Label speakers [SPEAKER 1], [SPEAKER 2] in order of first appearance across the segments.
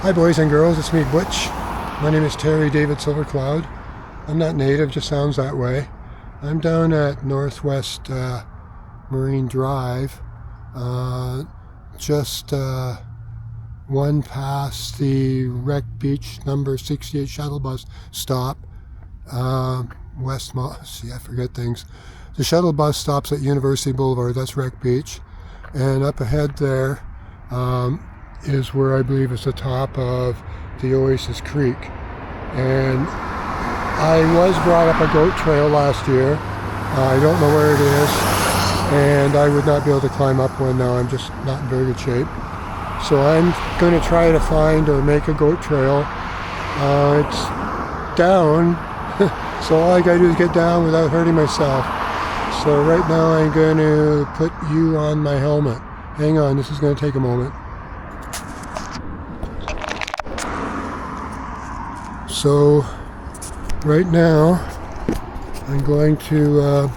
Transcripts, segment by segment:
[SPEAKER 1] Hi boys and girls, it's me Butch. My name is Terry David Silvercloud. I'm not native, just sounds that way. I'm down at Northwest Marine Drive, just one past the Wreck Beach number 68 shuttle bus stop. See, I forget things. The shuttle bus stops at University Boulevard, that's Wreck Beach. And up ahead there is where I believe is the top of the Oasis Creek. And I was brought up a goat trail last year. I don't know where it is, and I would not be able to climb up one now. I'm just not in very good shape. So I'm going to try to find or make a goat trail. It's down, so all I got to do is get down without hurting myself. So right now I'm going to put you on my helmet. Hang on, this is going to take a moment. So right now I'm going to,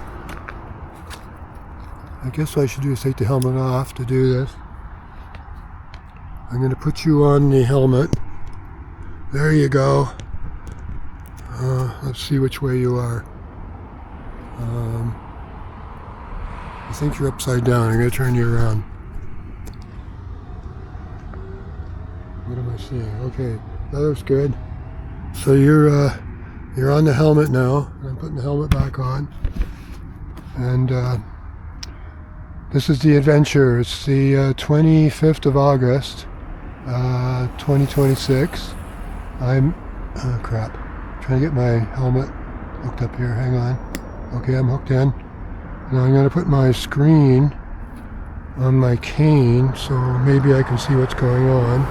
[SPEAKER 1] I guess what I should do is take the helmet off to do this. I'm going to put you on the helmet. There you go. Let's see which way you are. I think you're upside down. I'm going to turn you around. What am I seeing? Okay, that looks good. So you're on the helmet now. I'm putting the helmet back on. And this is the adventure. It's the 25th of August, 2026. Oh crap. Trying to get my helmet hooked up here. Hang on. Okay, I'm hooked in. Now I'm going to put my screen on my cane so maybe I can see what's going on.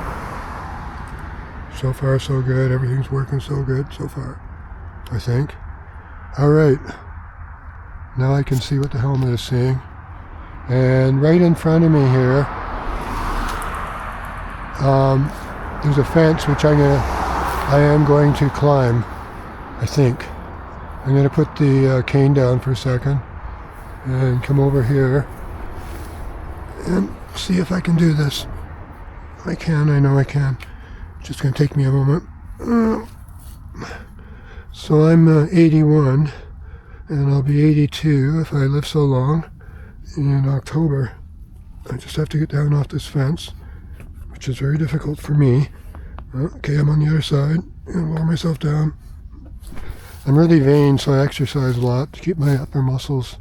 [SPEAKER 1] So far so good. Everything's working so good so far, I think. Alright. Now I can see what the helmet is seeing. And right in front of me here, there's a fence which I am going to climb, I think. I'm going to put the cane down for a second and come over here and see if I can do this. I can, I know I can. It's just going to take me a moment. So I'm 81 and I'll be 82 if I live so long in October. I just have to get down off this fence, which is very difficult for me. Okay, I'm on the other side and lower myself down. I'm really vain, so I exercise a lot to keep my upper muscles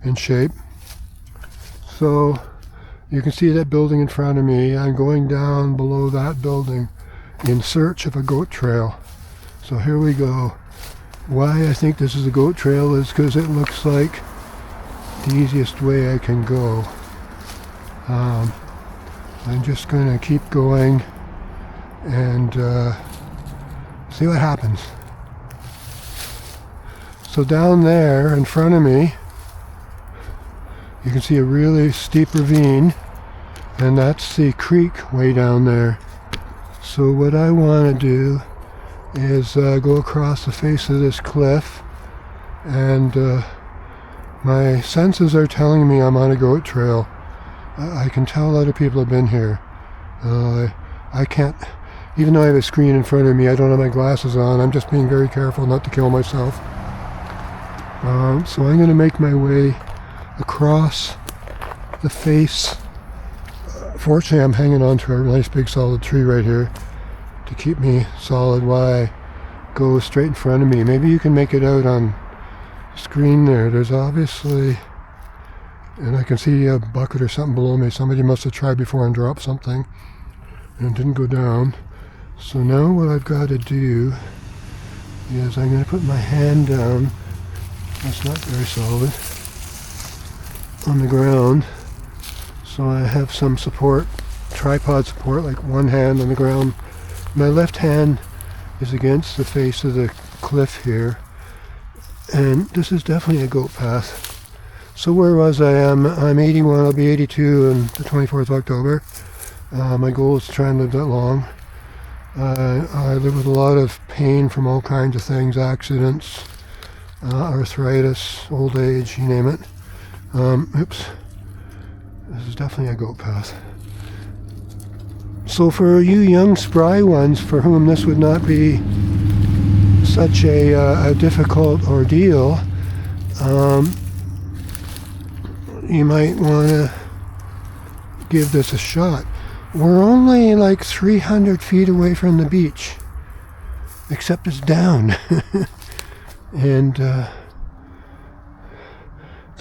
[SPEAKER 1] in shape. So you can see that building in front of me. I'm going down below that building in search of a goat trail. So here we go. Why I think this is a goat trail is because it looks like the easiest way I can go. I'm just going to keep going and see what happens. So down there in front of me, you can see a really steep ravine, and that's the creek way down there. So what I want to do is go across the face of this cliff, and my senses are telling me I'm on a goat trail. I can tell other people have been here. I can't, even though I have a screen in front of me, I don't have my glasses on. I'm just being very careful not to kill myself. So I'm going to make my way across the face. Fortunately, I'm hanging on to a nice big solid tree right here to keep me solid while I go straight in front of me. Maybe you can make it out on the screen there. There's obviously, and I can see a bucket or something below me. Somebody must have tried before and dropped something and it didn't go down. So now what I've got to do is I'm going to put my hand down. That's not very solid. On the ground. So I have some support, tripod support, like one hand on the ground. My left hand is against the face of the cliff here. And this is definitely a goat path. So where was I? I'm 81, I'll be 82 on the 24th of October. My goal is to try and live that long. I live with a lot of pain from all kinds of things, accidents, arthritis, old age, you name it. Oops. This is definitely a goat path. So for you young spry ones for whom this would not be such a difficult ordeal, you might want to give this a shot. We're only like 300 feet away from the beach, except it's down. And that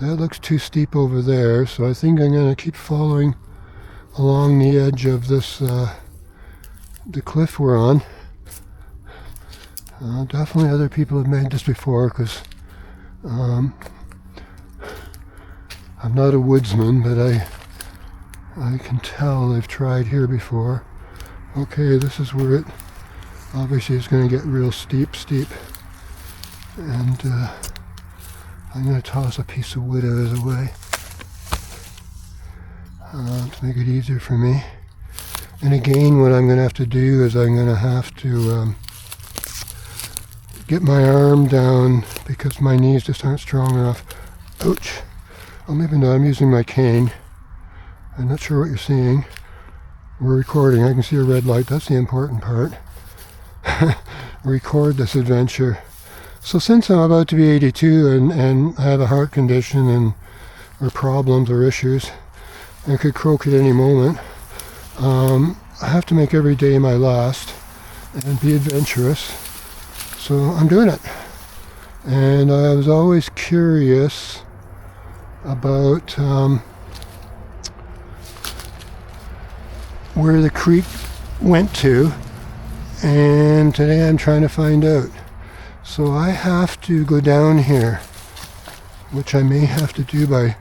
[SPEAKER 1] looks too steep over there, so I think I'm going to keep following along the edge of this, the cliff we're on. Definitely other people have made this before, because I'm not a woodsman, but I can tell they've tried here before. Okay, this is where it obviously is going to get real steep. And I'm going to toss a piece of wood out of the way to make it easier for me. And again, what I'm going to have to do is I'm going to have to get my arm down because my knees just aren't strong enough. Ouch. Oh, maybe not. I'm using my cane. I'm not sure what you're seeing. We're recording. I can see a red light. That's the important part. Record this adventure. So since I'm about to be 82 and have a heart condition or problems or issues, I could croak at any moment, I have to make every day my last and be adventurous. So I'm doing it. And I was always curious about where the creek went to, and today I'm trying to find out. So I have to go down here, which I may have to do by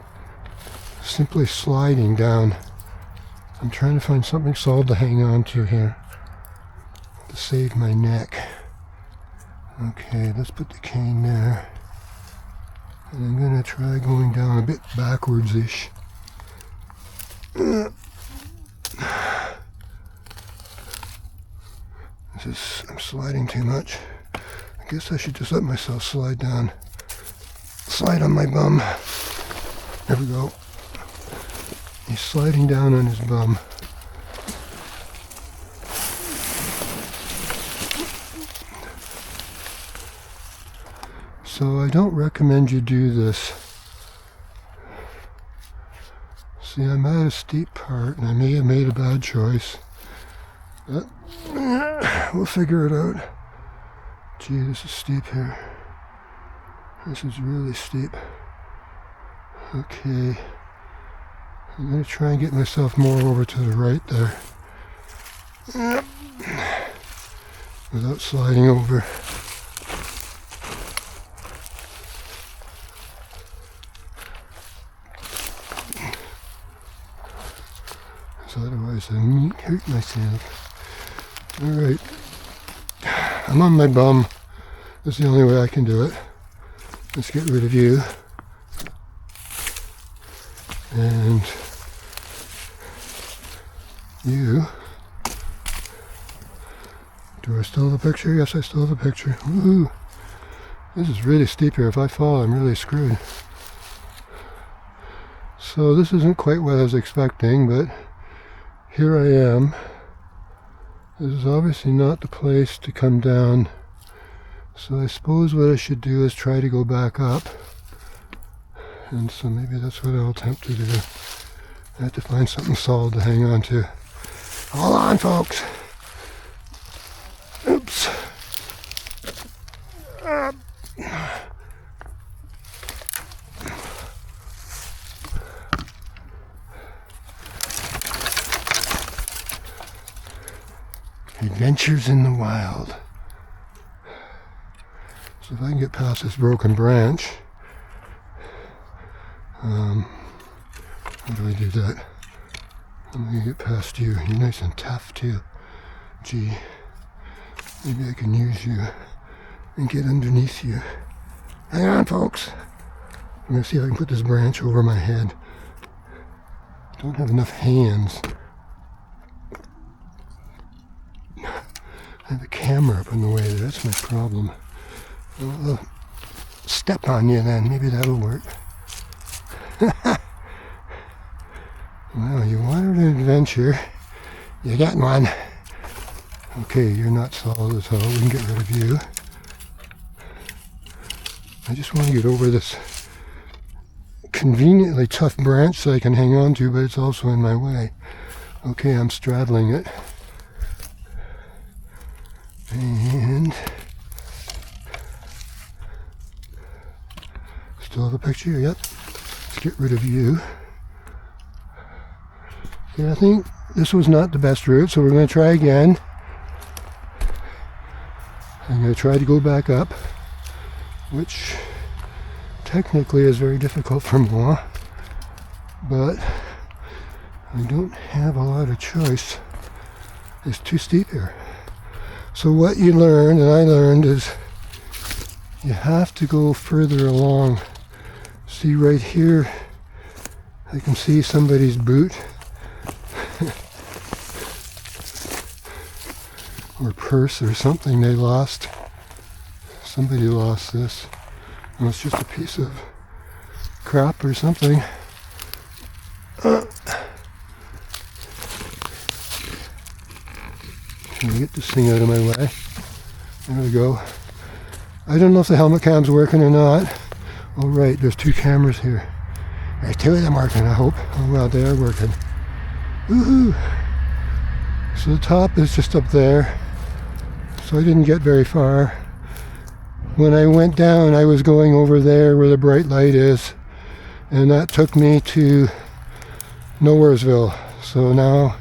[SPEAKER 1] simply sliding down. I'm trying to find something solid to hang on to here to save my neck. Okay, let's put the cane there. And I'm going to try going down a bit backwards-ish. I'm sliding too much. I guess I should just let myself slide down. Slide on my bum. There we go. He's sliding down on his bum. So I don't recommend you do this. See, I'm at a steep part and I may have made a bad choice. But we'll figure it out. Gee, this is steep here. This is really steep. Okay. I'm going to try and get myself more over to the right there. Without sliding over. So otherwise I might hurt myself. Alright. I'm on my bum. That's the only way I can do it. Let's get rid of you. And you. Do I still have a picture? Yes, I still have a picture. Woohoo! This is really steep here. If I fall, I'm really screwed. So this isn't quite what I was expecting, but here I am. This is obviously not the place to come down. So I suppose what I should do is try to go back up. And so maybe that's what I'll attempt to do. I have to find something solid to hang on to. Hold on, folks. Oops. Adventures in the wild. So if I can get past this broken branch, how do I do that? I'm gonna get past you. You're nice and tough too. Gee, maybe I can use you and get underneath you. Hang on, folks. I'm gonna see if I can put this branch over my head. Don't have enough hands. I have a camera up in the way there. That's my problem. I'll step on you then. Maybe that'll work. Well, you wanted an adventure. You getting one? Okay, you're not solid at all. We can get rid of you. I just want to get over this conveniently tough branch so I can hang on to, but it's also in my way. Okay, I'm straddling it. And still have a picture? Yep. Let's get rid of you. Okay, I think this was not the best route, so we're going to try again. I'm going to try to go back up, which technically is very difficult for moi, but I don't have a lot of choice. It's too steep here. So what you learn, and I learned, is you have to go further along. See right here, I can see somebody's boot or purse or something they lost. Somebody lost this. Well, it's just a piece of crap or something. Can I get this thing out of my way? There we go. I don't know if the helmet cam's working or not. Oh right, there's two cameras here. There's two of them working, I hope. Oh well, they are working. Woohoo! So the top is just up there. So I didn't get very far. When I went down, I was going over there where the bright light is. And that took me to Nowheresville. So now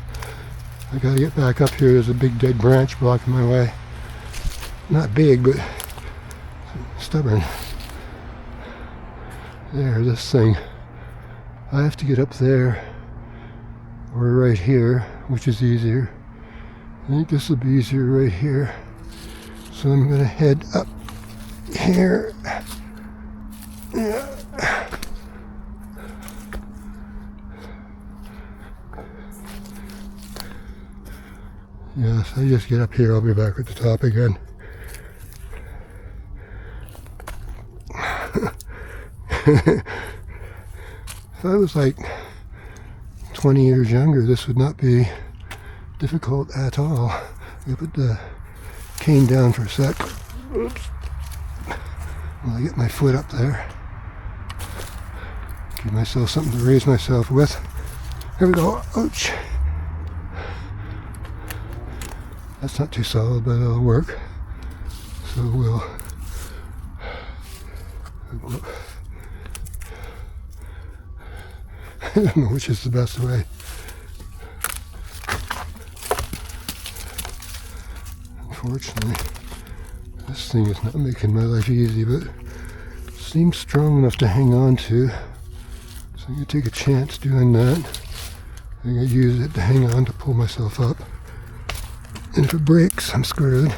[SPEAKER 1] I gotta get back up here. There's a big dead branch blocking my way. Not big, but stubborn. There, this thing. I have to get up there or right here, which is easier. I think this will be easier right here. So I'm gonna head up here. Yeah. Yes, I just get up here, I'll be back at the top again. If I was like 20 years younger, this would not be difficult at all. I'll put the cane down for a sec. Oops. While I get my foot up there. Give myself something to raise myself with. Here we go. Ouch. That's not too solid, but it'll work. So we'll I don't know which is the best way. Unfortunately, this thing is not making my life easy, but it seems strong enough to hang on to. So I'm going to take a chance doing that. I'm going to use it to hang on to pull myself up. And if it breaks, I'm screwed.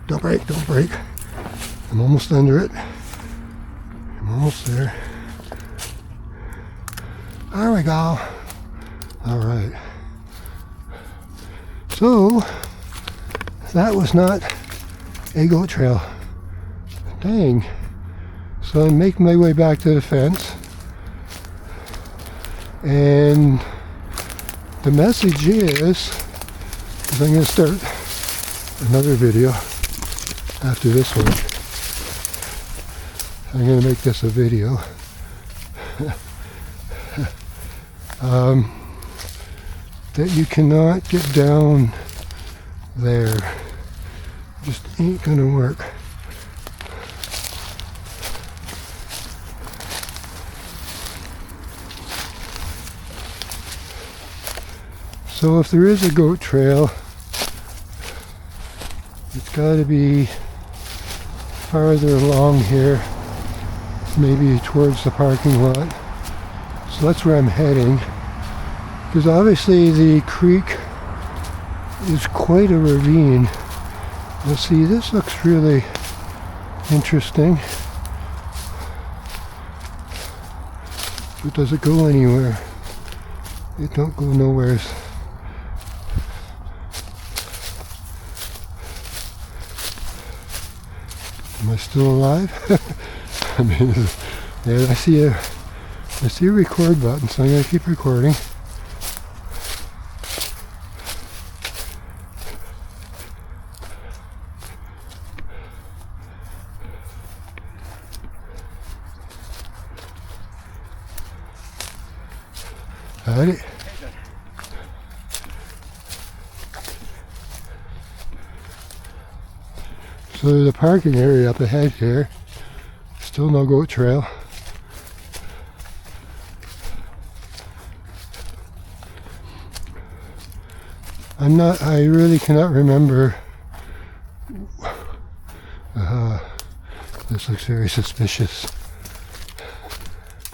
[SPEAKER 1] Don't break, don't break. I'm almost under it. I'm almost there. There we go. All right. So, that was not a goat trail. Dang. So I'm making my way back to the fence. And the message is I'm going to start another video after this one. I'm going to make this a video. That you cannot get down there. Just ain't going to work. So if there is a goat trail, it's got to be farther along here, maybe towards the parking lot. So that's where I'm heading, because obviously the creek is quite a ravine. Let's see, this looks really interesting. But does it go anywhere? It don't go nowheres. Am I still alive? I mean, yeah, I see a record button, so I'm going to keep recording. Howdy. So there's a parking area up ahead here. Still no goat trail. I really cannot remember. This looks very suspicious.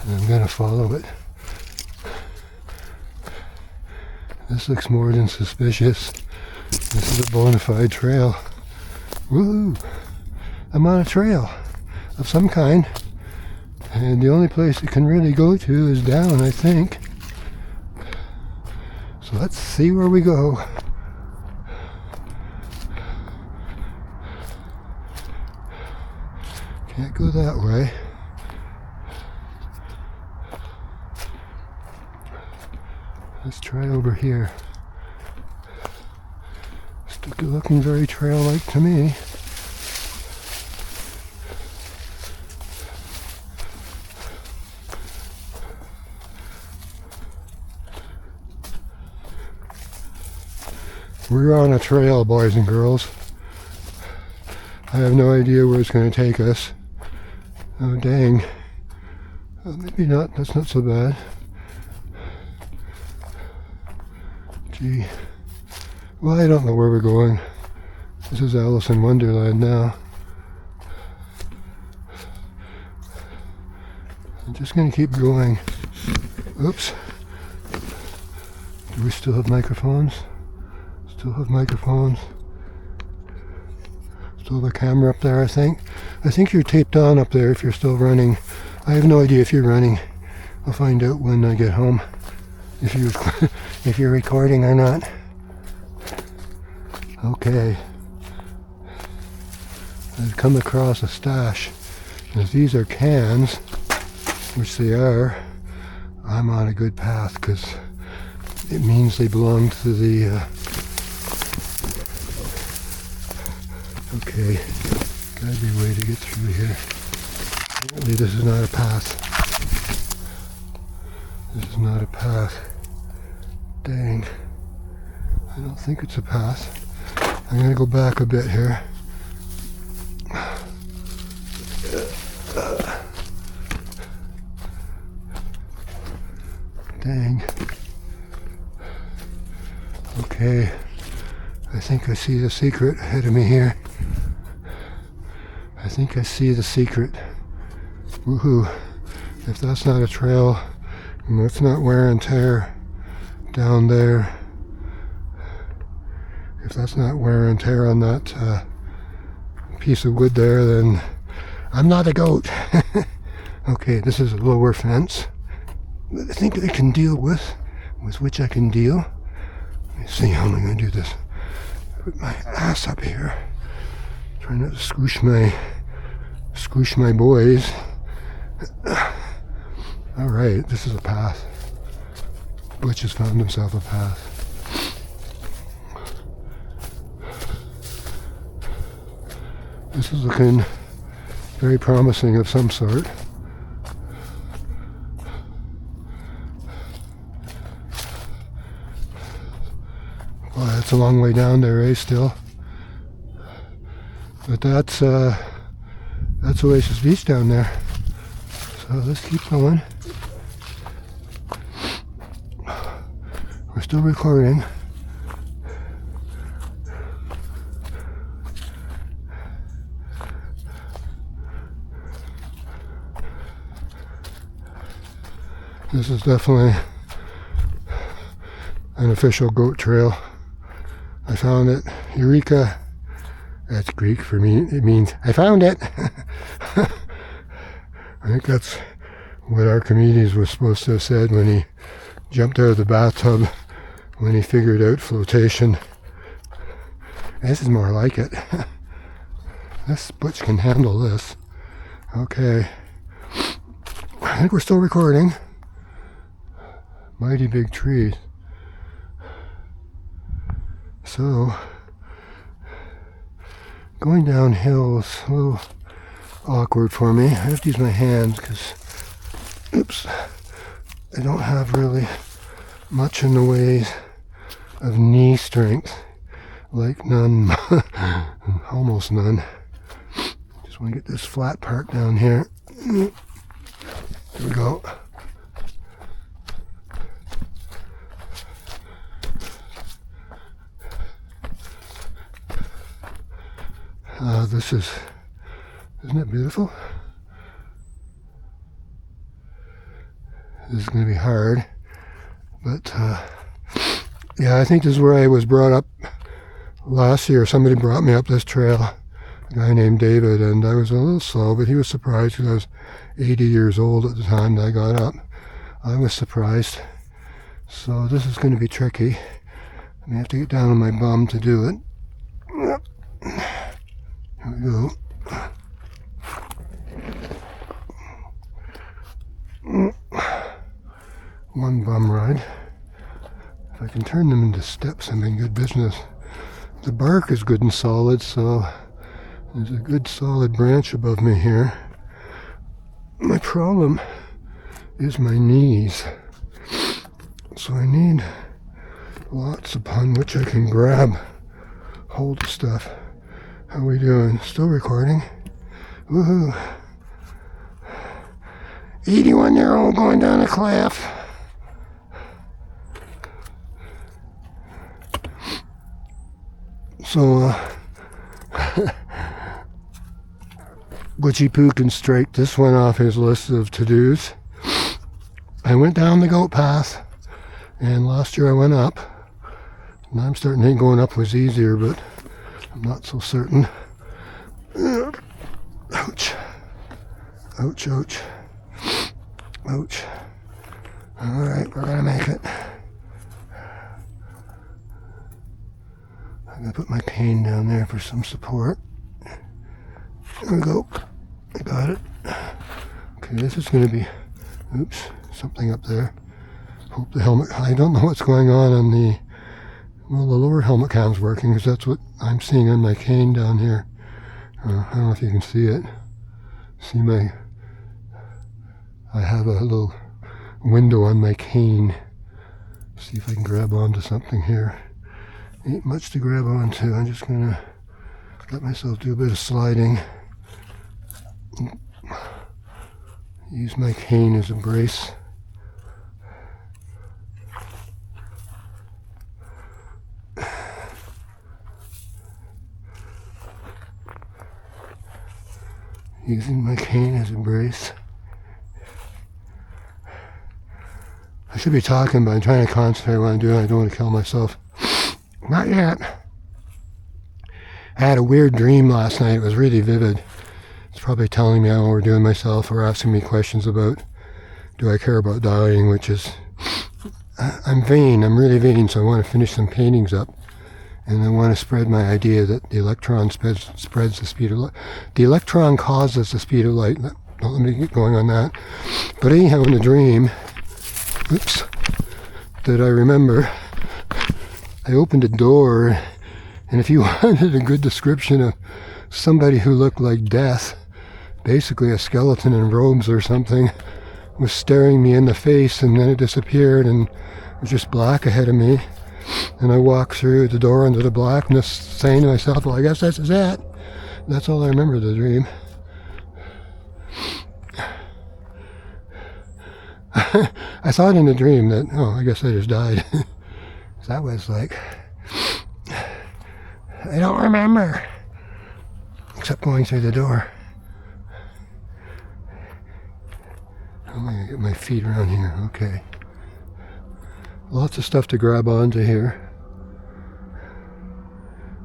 [SPEAKER 1] And I'm gonna follow it. This looks more than suspicious. This is a bona fide trail. Woo! I'm on a trail of some kind. And the only place it can really go to is down, I think. So let's see where we go. Can't go that way. Let's try over here. Still looking very trail-like to me. We're on a trail, boys and girls. I have no idea where it's going to take us. Oh, dang. Maybe not. That's not so bad. Gee. Well, I don't know where we're going. This is Alice in Wonderland now. I'm just going to keep going. Oops. Do we still have microphones? Still have microphones. Still have a camera up there, I think. I think you're taped on up there if you're still running. I have no idea if you're running. I'll find out when I get home. If you're recording or not. Okay. I've come across a stash. If these are cans, which they are, I'm on a good path because it means they belong to the okay, gotta be a way to get through here. Apparently this is not a path. This is not a path. Dang. I don't think it's a path. I'm gonna go back a bit here. Dang. Okay. I think I see the secret ahead of me here. I think I see the secret. Woohoo. If that's not a trail, and that's not wear and tear down there, if that's not wear and tear on that piece of wood there, then I'm not a goat. Okay, this is a lower fence. I think I can deal with which I can deal. Let me see how am I going to do this. Put my ass up here. Try not to squish my boys. Alright, this is a path. Butch has found himself a path. This is looking very promising of some sort. Well, that's a long way down there, eh, still? But that's Oasis Beach down there. So let's keep going. We're still recording. This is definitely an official goat trail. I found it. Eureka. That's Greek for me. It means I found it. I think that's what Archimedes was supposed to have said when he jumped out of the bathtub when he figured out flotation. This is more like it. This Butch can handle this. Okay. I think we're still recording. Mighty big trees. So, going downhill is a little awkward for me. I have to use my hands because, oops, I don't have really much in the ways of knee strength, like none, almost none. Just want to get this flat part down here. There we go. Isn't it beautiful? This is going to be hard, but yeah, I think this is where I was brought up last year. Somebody brought me up this trail, a guy named David, and I was a little slow, but he was surprised because I was 80 years old at the time that I got up. I was surprised. So this is going to be tricky. I may have to get down on my bum to do it. Here we go. One bum ride. If I can turn them into steps, I'm in good business. The bark is good and solid, so there's a good solid branch above me here. My problem is my knees. So I need lots upon which I can grab hold of stuff. How are we doing? Still recording? Woohoo! 81-year-old going down a cliff. So, Butchie Poo can strike this one off his list of to-dos. I went down the goat path, and last year I went up. Now I'm starting to think going up was easier, but I'm not so certain. Ouch. Ouch, ouch. Ouch. Alright, we're gonna make it. I'm gonna put my cane down there for some support. There we go. I got it. Okay, this is gonna be, oops, something up there. Hope the helmet, I don't know what's going on the, well, the lower helmet cam's working because that's what I'm seeing on my cane down here. I don't know if you can see it. See I have a little window on my cane. See if I can grab onto something here. Ain't much to grab onto. I'm just gonna let myself do a bit of sliding. Use my cane as a brace. Using my cane as a brace. I should be talking, but I'm trying to concentrate on what I'm doing. I don't want to kill myself. Not yet. I had a weird dream last night. It was really vivid. It's probably telling me I'm overdoing myself or asking me questions about, do I care about dying, which is, I'm vain. I'm really vain, so I want to finish some paintings up. And I want to spread my idea that the electron spreads the speed of light. The electron causes the speed of light. Don't let me get going on that. But anyhow, in the dream, oops, that I remember, I opened a door, and if you wanted a good description of somebody who looked like death, basically a skeleton in robes or something, was staring me in the face, and then it disappeared, and it was just black ahead of me. And I walked through the door into the blackness, saying to myself, well, I guess this is it. That's all I remember of the dream. I thought in the dream that, oh, I guess I just died. That was like, I don't remember, except going through the door. I'm going to get my feet around here. Okay. Lots of stuff to grab onto here.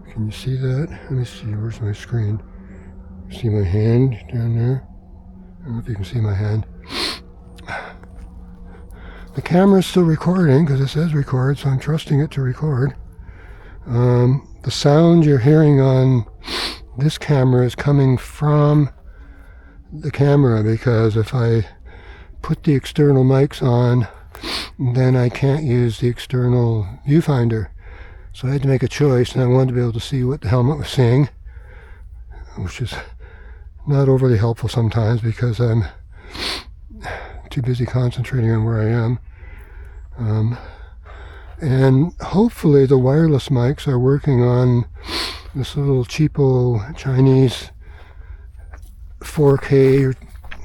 [SPEAKER 1] Can you see that? Let me see. Where's my screen? See my hand down there? I don't know if you can see my hand. The camera's still recording because it says record, so I'm trusting it to record. The sound you're hearing on this camera is coming from the camera, because if I put the external mics on, then I can't use the external viewfinder. So I had to make a choice, and I wanted to be able to see what the helmet was saying, which is not overly helpful sometimes because I'm too busy concentrating on where I am. And hopefully the wireless mics are working on this little cheapo Chinese 4K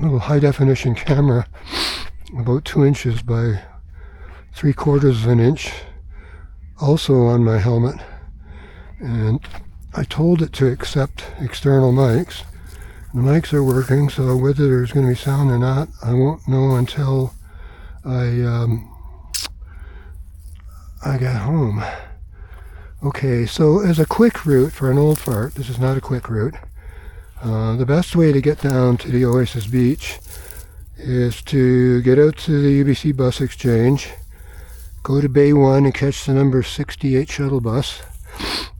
[SPEAKER 1] little high definition camera, about 2 inches by 3/4 of an inch, also on my helmet. And I told it to accept external mics. The mics are working, so whether there's going to be sound or not, I won't know until I get home. Okay, so as a quick route for an old fart, this is not a quick route. The best way to get down to the Oasis beach is to get out to the UBC bus exchange, go to Bay 1 and catch the number 68 shuttle bus.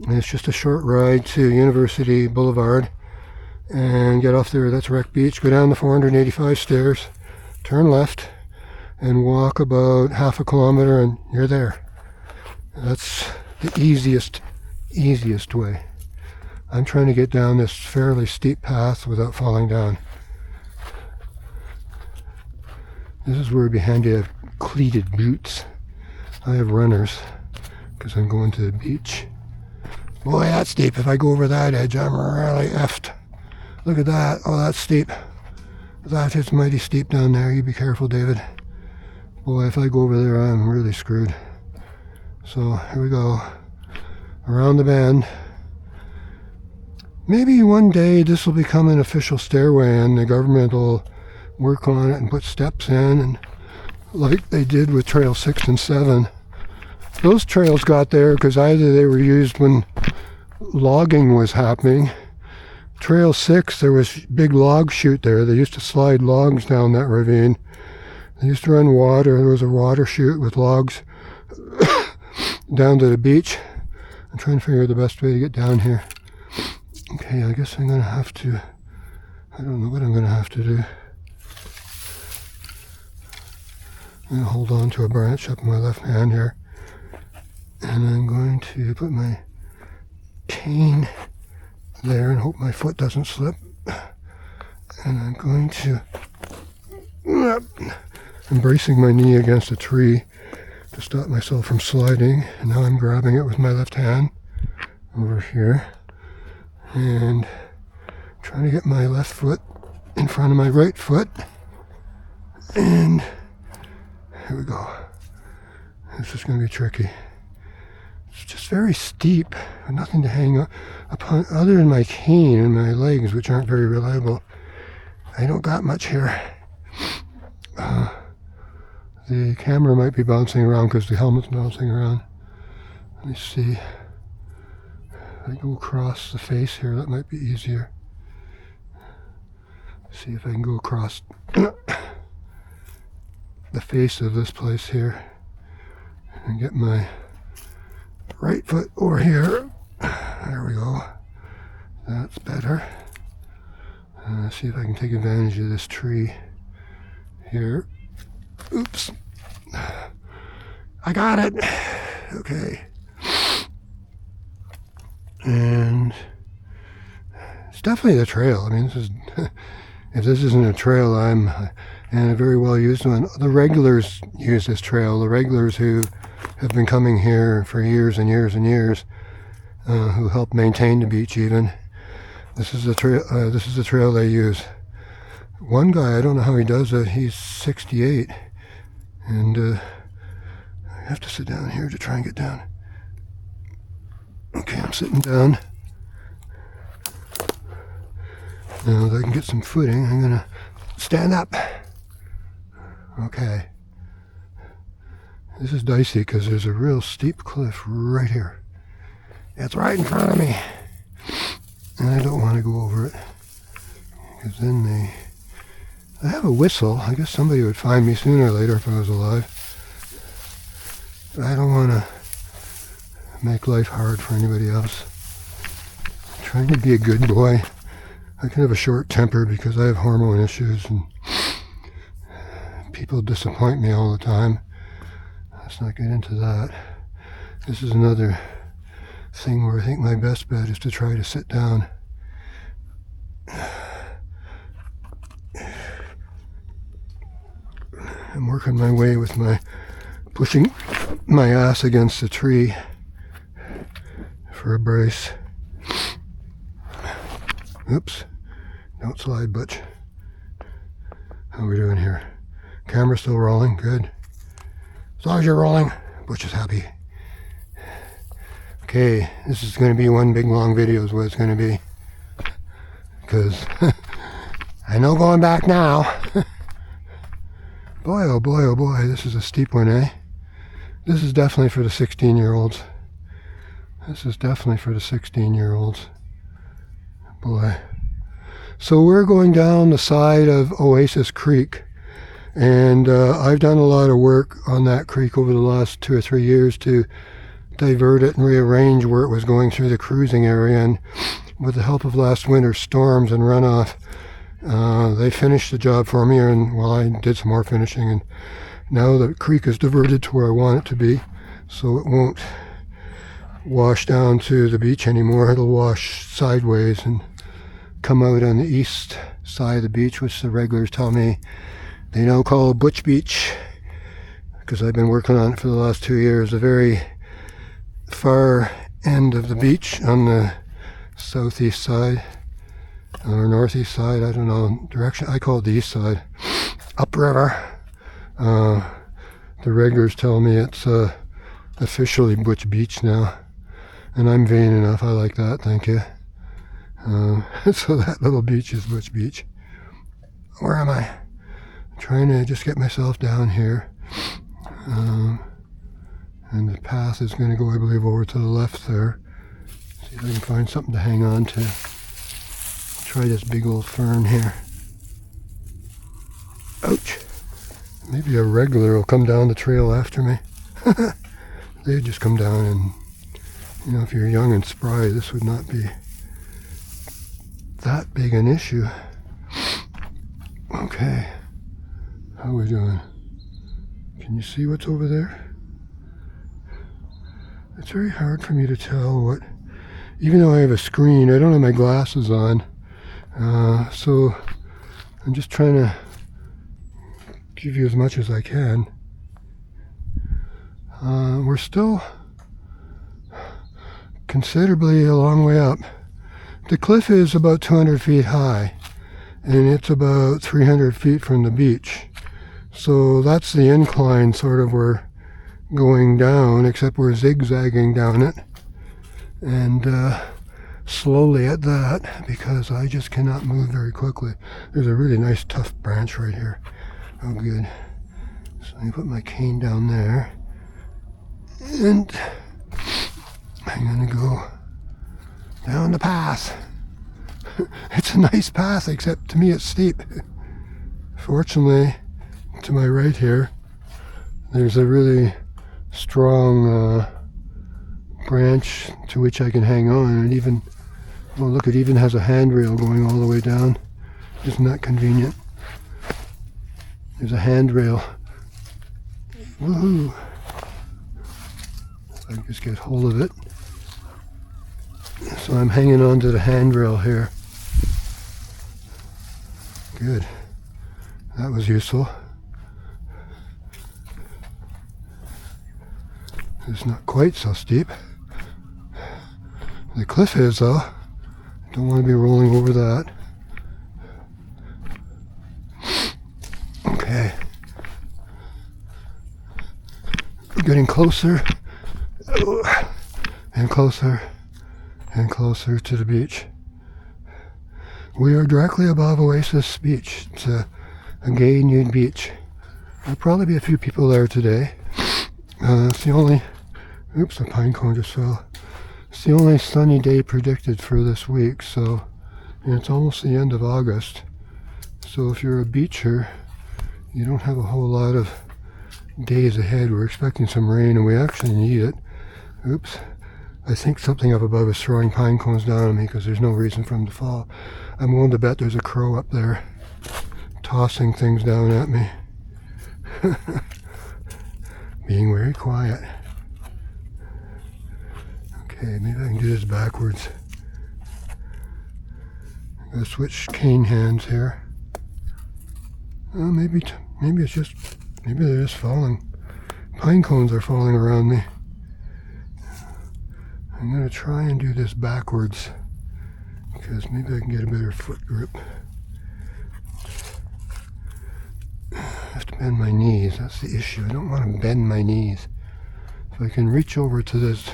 [SPEAKER 1] And it's just a short ride to University Boulevard and get off there. That's Wreck Beach. Go down the 485 stairs, turn left, and walk about half a kilometer, and you're there. That's the easiest way. I'm trying to get down this fairly steep path without falling down. This is where it'd be handy to have cleated boots. I have runners because I'm going to the beach. Boy, that's steep. If I go over that edge, I'm really effed. Look at that. Oh, that's steep. That is mighty steep down there. You be careful, David. Boy, if I go over there, I'm really screwed. So here we go. Around the bend. Maybe one day this will become an official stairway and the government will work on it and put steps in, and like they did with Trail 6 and 7. Those trails got there because either they were used when logging was happening. Trail 6, there was big log chute there. They used to slide logs down that ravine. They used to run water. There was a water chute with logs down to the beach. I'm trying to figure out the best way to get down here. Okay, I guess I'm going to have to, I don't know what I'm going to have to do. I'm going to hold on to a branch up in my left hand here. And I'm going to put my cane there and hope my foot doesn't slip. And I'm going to, I'm bracing my knee against a tree to stop myself from sliding. And now I'm grabbing it with my left hand over here. And trying to get my left foot in front of my right foot. And here we go. This is going to be tricky. It's just very steep, nothing to hang upon other than my cane and my legs, which aren't very reliable. I don't got much here. The camera might be bouncing around because the helmet's bouncing around. Let me see. If I go across the face here, that might be easier. See if I can go across the face of this place here and get my right foot over here. There we go. That's better. Let's see if I can take advantage of this tree here. Oops. I got it. Okay. And it's definitely the trail. I mean, this is if this isn't a trail, I'm and a very well used one. The regulars use this trail. The regulars who have been coming here for years and years and years, who help maintain the beach even. This is the trail. This is the trail they use. One guy, I don't know how he does it. He's 68, and I have to sit down here to try and get down. Okay, I'm sitting down. Now, if I can get some footing, I'm gonna stand up. Okay. This is dicey because there's a real steep cliff right here. It's right in front of me. And I don't want to go over it. Because then I have a whistle. I guess somebody would find me sooner or later if I was alive. But I don't want to make life hard for anybody else. I'm trying to be a good boy. I can have a short temper because I have hormone issues and people disappoint me all the time. Let's not get into that. This is another thing where I think my best bet is to try to sit down. I'm working my way with my pushing my ass against a tree for a brace. Oops. Don't slide, Butch. How are we doing here? Camera still rolling? Good. As long as you're rolling, Butch is happy. Okay, this is going to be one big long video is what it's going to be. Because I know going back now. Boy, oh boy, oh boy, this is a steep one, eh? This is definitely for the 16-year-olds. This is definitely for the 16-year-olds. Boy. So we're going down the side of Oasis Creek. And I've done a lot of work on that creek over the last 2 or 3 years to divert it and rearrange where it was going through the cruising area. And with the help of last winter's storms and runoff, they finished the job for me, and well, I did some more finishing, and now the creek is diverted to where I want it to be, so it won't wash down to the beach anymore. It'll wash sideways and come out on the east side of the beach, which the regulars tell me they now call Butch Beach, because I've been working on it for the last 2 years. The very far end of the beach on the southeast side, or northeast side, I don't know, direction, I call it the east side, upriver. The regulars tell me it's officially Butch Beach now, and I'm vain enough, I like that, thank you. So that little beach is Butch Beach. Where am I? I'm trying to just get myself down here, and the path is going to go, I believe, over to the left there. See if I can find something to hang on to. Try this big old fern here. Ouch! Maybe a regular will come down the trail after me. They just come down, and you know, if you're young and spry, this would not be that big an issue. Okay, how are we doing? Can you see what's over there? It's very hard for me to tell what, even though I have a screen, I don't have my glasses on. So I'm just trying to give you as much as I can. We're still considerably a long way up. The cliff is about 200 feet high, and it's about 300 feet from the beach. So that's the incline sort of we're going down, except we're zigzagging down it. And slowly at that, because I just cannot move very quickly. There's a really nice tough branch right here. Oh good. So I put my cane down there, and I'm gonna go down the path. It's a nice path, except to me it's steep. Fortunately, to my right here, there's a really strong branch to which I can hang on, and even, oh look, it even has a handrail going all the way down. Isn't that convenient? There's a handrail. Woohoo! I just get hold of it. So I'm hanging on to the handrail here. Good. That was useful. It's not quite so steep. The cliff is, though. Don't want to be rolling over that. Okay. We're getting closer and closer and closer to the beach. We are directly above Oasis Beach. It's a gay nude beach. There'll probably be a few people there today. It's the only, oops, a pine cone just fell. It's the only sunny day predicted for this week, so, and it's almost the end of August. So if you're a beacher, you don't have a whole lot of days ahead. We're expecting some rain, and we actually need it. Oops. I think something up above is throwing pine cones down on me because there's no reason for them to fall. I'm willing to bet there's a crow up there tossing things down at me. Being very quiet. Okay, maybe I can do this backwards. I'm going to switch cane hands here. Maybe it's just, maybe they're just falling. pine cones are falling around me. I'm going to try and do this backwards because maybe I can get a better foot grip. I have to bend my knees, that's the issue. I don't want to bend my knees. If I can reach over to this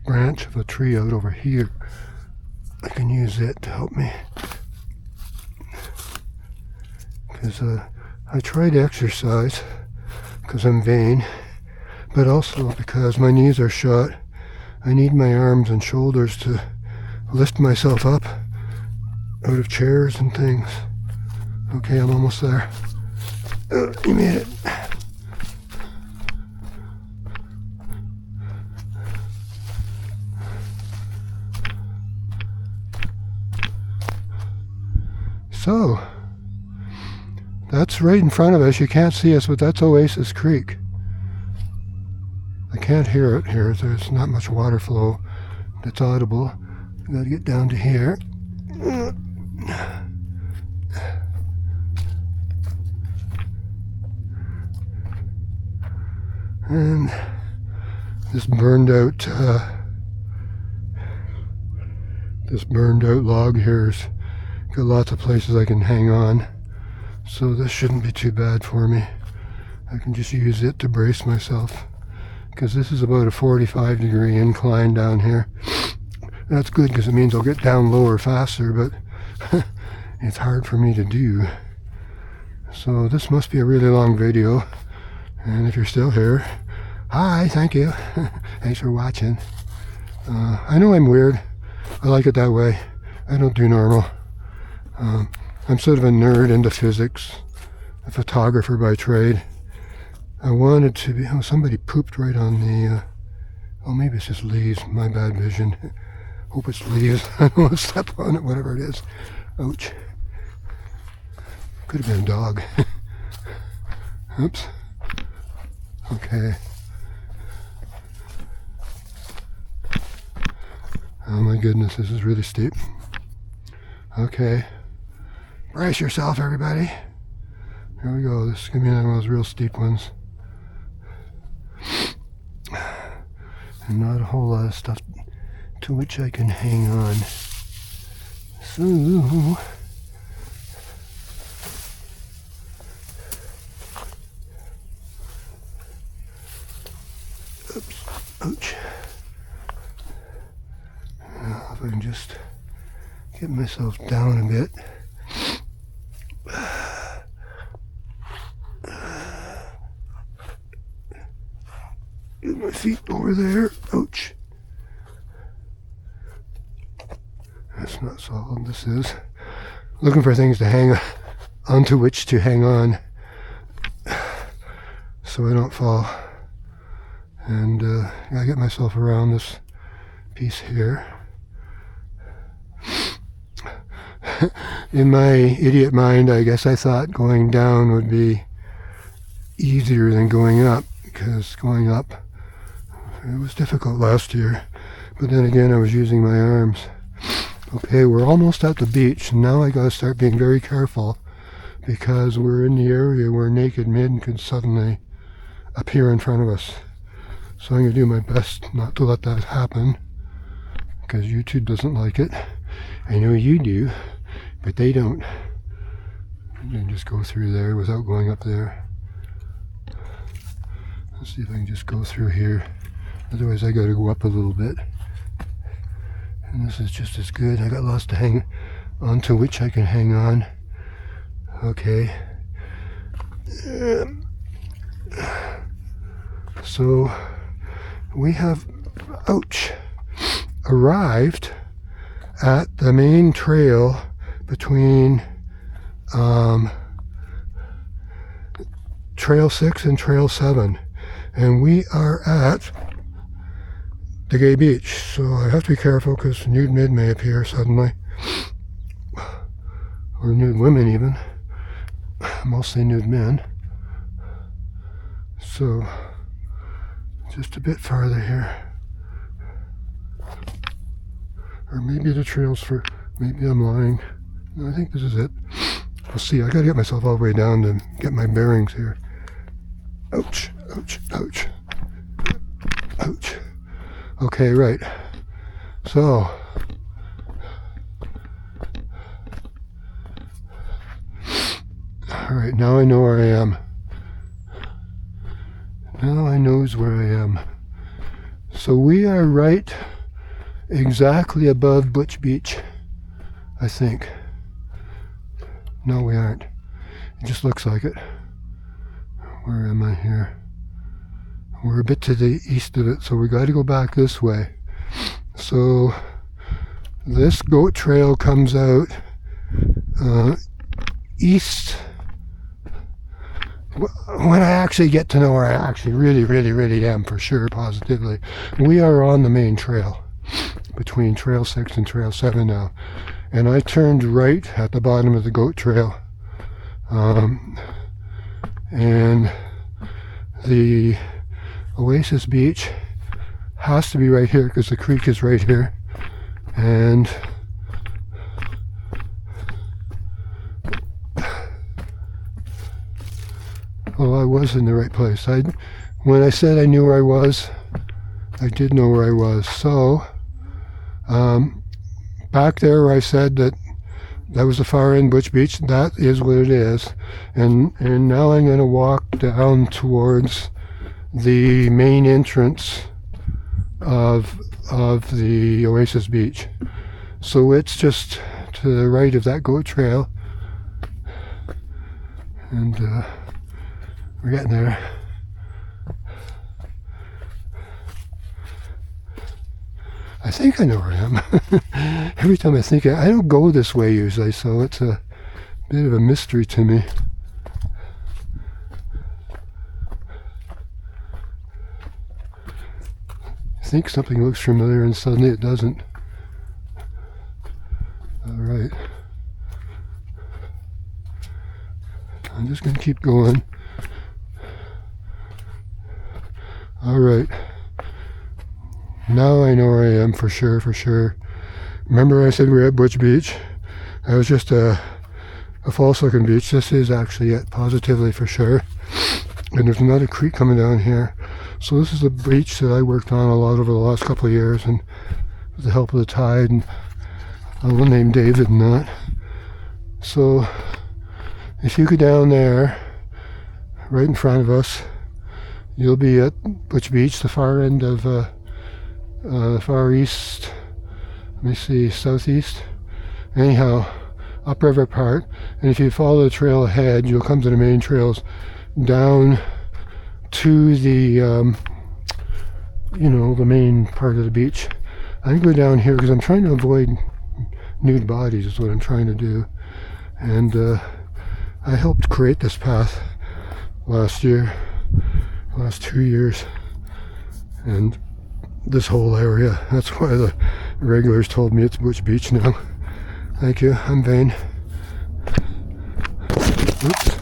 [SPEAKER 1] branch of a tree out over here, I can use it to help me. Because I try to exercise because I'm vain, but also because my knees are shot. I need my arms and shoulders to lift myself up out of chairs and things. Okay, I'm almost there. You made it. So, that's right in front of us. You can't see us, but that's Oasis Creek. I can't hear it here. There's not much water flow that's audible. I gotta get down to here. And this burned out log here's got lots of places I can hang on, so this shouldn't be too bad for me. I can just use it to brace myself, because this is about a 45-degree incline down here. That's good because it means I'll get down lower faster, but it's hard for me to do. So this must be a really long video, and if you're still here, hi, thank you. Thanks for watching. I know I'm weird. I like it that way. I don't do normal. I'm sort of a nerd into physics, a photographer by trade. I wanted to be, somebody pooped right on the, maybe it's just leaves, my bad vision. Hope it's leaves. I don't want to step on it, whatever it is. Ouch. Could have been a dog. Oops. Okay. Oh my goodness, this is really steep. Okay. Brace yourself, everybody. Here we go. This is going to be one of those real steep ones. And not a whole lot of stuff to which I can hang on. So, oops, ouch. Now, if I can just get myself down a bit. Get my feet over there. Ouch. That's not solid. This is. Looking for things to hang onto which to hang on so I don't fall. And I gotta get myself around this piece here. In my idiot mind, I guess I thought going down would be easier than going up, because going up, it was difficult last year. But then again, I was using my arms. Okay, we're almost at the beach. Now I gotta start being very careful, because we're in the area where naked men could suddenly appear in front of us. So I'm gonna do my best not to let that happen, because YouTube doesn't like it. I know you do, but they don't. You can just go through there without going up there. Let's see if I can just go through here. Otherwise I gotta go up a little bit. And this is just as good. I got lots to hang onto which I can hang on. Okay. So we have, ouch, arrived at the main trail between Trail 6 and Trail 7, and we are at the gay beach. So I have to be careful because nude men may appear suddenly, or nude women even, mostly nude men. So just a bit farther here. Or maybe the trail's for, maybe I'm lying. No, I think this is it. We'll see. I gotta get myself all the way down to get my bearings here. Ouch, ouch, ouch, ouch. Okay, right. So, all right, now I know where I am. Now I knows where I am. So we are right exactly above Butch Beach, I think. No, we aren't. It just looks like it. Where am I here? We're a bit to the east of it, so we got to go back this way. So this goat trail comes out east. When I actually get to know where I actually really am for sure, positively, we are on the main trail between Trail 6 and Trail 7 now. And I turned right at the bottom of the goat trail. And the Oasis beach has to be right here because the creek is right here. And well, I was in the right place. When I said I knew where I was, I did know where I was. So, back there where I said that was the far end Butch Beach, that is what it is. And now I'm going to walk down towards the main entrance of the Oasis beach. So it's just to the right of that goat trail. And we're getting there. I think I know where I am. Every time I think I don't go this way usually, so it's a bit of a mystery to me. I think something looks familiar and suddenly it doesn't. All right. I'm just going to keep going. All right. Now I know where I am for sure. Remember I said we were at Butch Beach? That was just a false looking beach. This is actually it, positively for sure. And there's another creek coming down here. So this is the beach that I worked on a lot over the last couple of years, and with the help of the tide and a little named David and that. So if you go down there, right in front of us, you'll be at Butch Beach, the far end of far east, let me see, southeast, anyhow, upriver part. And if you follow the trail ahead, you'll come to the main trails down to the the main part of the beach. I go down here because I'm trying to avoid nude bodies is what I'm trying to do. And I helped create this path last 2 years, and this whole area. That's why the regulars told me it's Butch Beach now. Thank you, I'm vain. Oops.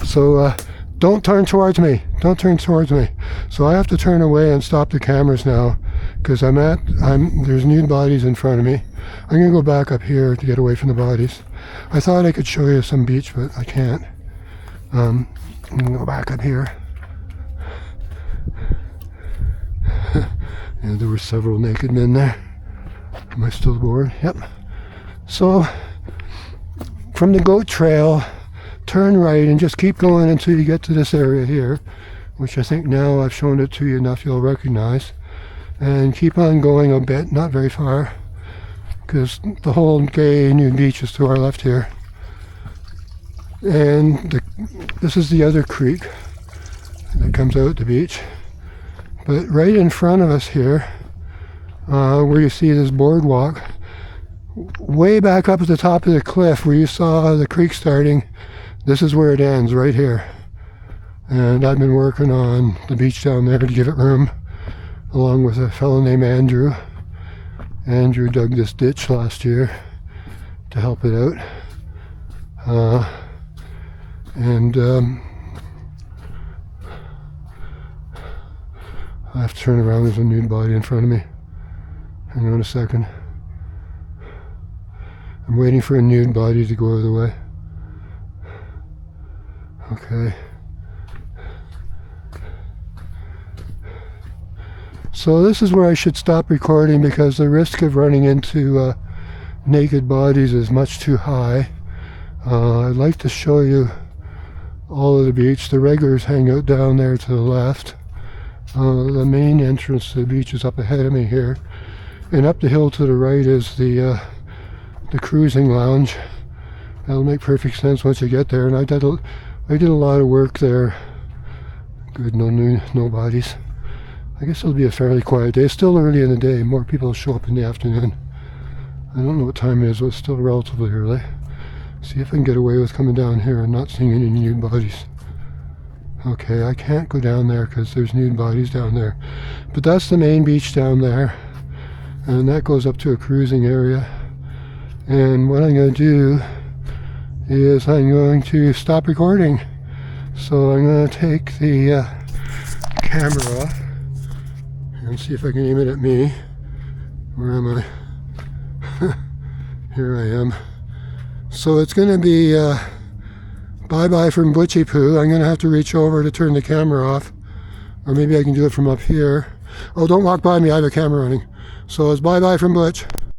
[SPEAKER 1] So don't turn towards me. Don't turn towards me. So I have to turn away and stop the cameras now because there's nude bodies in front of me. I'm gonna go back up here to get away from the bodies. I thought I could show you some beach, but I can't. I'm gonna go back up here. And there were several naked men there. Am I still bored? Yep. So from the goat trail, turn right and just keep going until you get to this area here, which I think now I've shown it to you enough you'll recognize. And keep on going a bit, not very far, because the whole gay nude beach is to our left here. And this is the other creek that comes out the beach. But right in front of us here, where you see this boardwalk, way back up at the top of the cliff where you saw the creek starting, this is where it ends, right here. And I've been working on the beach down there to give it room, along with a fellow named Andrew. Andrew dug this ditch last year to help it out. I have to turn around, there's a nude body in front of me. Hang on a second. I'm waiting for a nude body to go out of the way. Okay. So this is where I should stop recording because the risk of running into naked bodies is much too high. I'd like to show you all of the beach. The regulars hang out down there to the left. The main entrance to the beach is up ahead of me here. And up the hill to the right is the cruising lounge. That'll make perfect sense once you get there. And I did a lot of work there. Good, no bodies. I guess it'll be a fairly quiet day. It's still early in the day. More people show up in the afternoon. I don't know what time it is, but it's still relatively early. See if I can get away with coming down here and not seeing any nude bodies. Okay, I can't go down there because there's nude bodies down there. But that's the main beach down there. And that goes up to a cruising area. And what I'm going to do is I'm going to stop recording. So I'm going to take the camera and see if I can aim it at me. Where am I? Here I am. So it's going to be bye-bye from Butchy Poo. I'm going to have to reach over to turn the camera off. Or maybe I can do it from up here. Oh, don't walk by me. I have a camera running. So it's bye-bye from Butch.